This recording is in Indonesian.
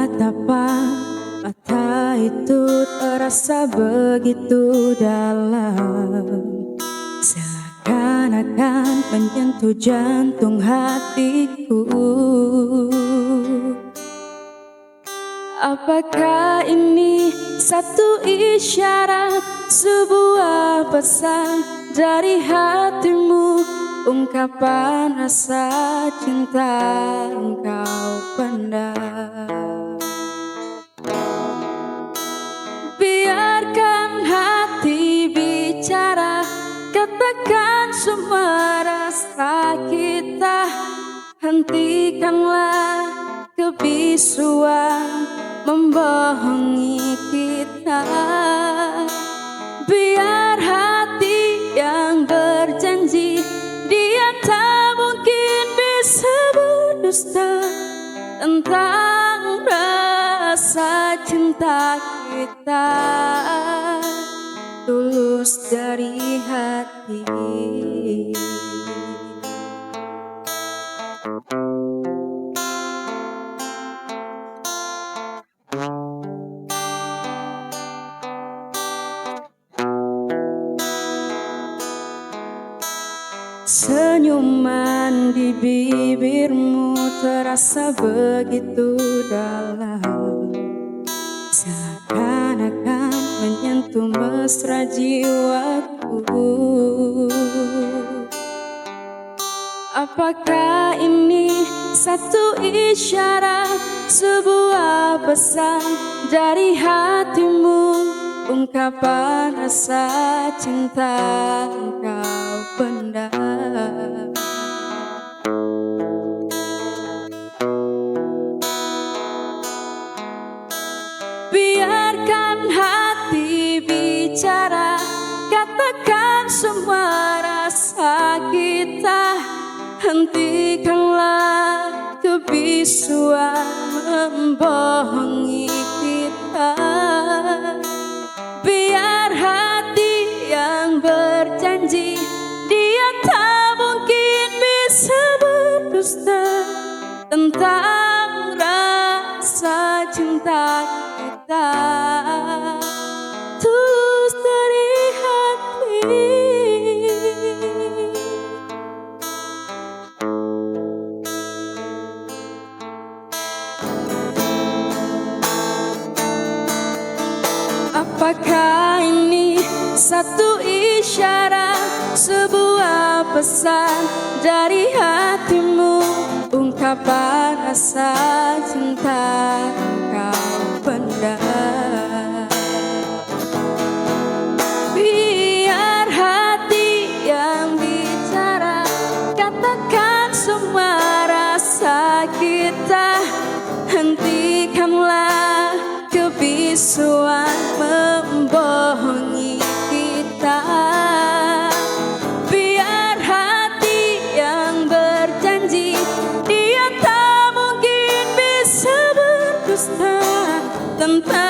Tatapan mata itu terasa begitu dalam, seakan-akan menyentuh jantung hatiku. Apakah ini satu isyarat, sebuah pesan dari hatimu, ungkapan rasa cinta engkau pendam? Biarkan hati bicara, katakan semua rasa kita. Hentikanlah kebisuan membohongi kita. Biar hati yang berjanji, dia tak mungkin bisa berdusta tentang rasa cinta kita, tulus dari hati. Senyuman di bibirmu terasa begitu dalam, seakan-akan menyentuh mesra jiwaku. Apakah ini satu isyarat, sebuah pesan dari hatimu, ungkapan rasa cinta engkau pendam? Biarkan hati bicara, katakan semua rasa kita. Hentikanlah kebisuan membohongi kita. Biar hati yang berjanji, dia tak mungkin bisa berdusta tentang rasa cinta kita, tulus dari hati. Apakah ini satu isyarat, sebuah pesan dari hatimu, ungkapan rasa cinta engkau pendam? Biar hati yang bicara, katakan semua rasa kita. Hentikanlah kebisuan membohongi kita. Biar hati yang berjanji, dia tak mungkin bisa berdusta tentang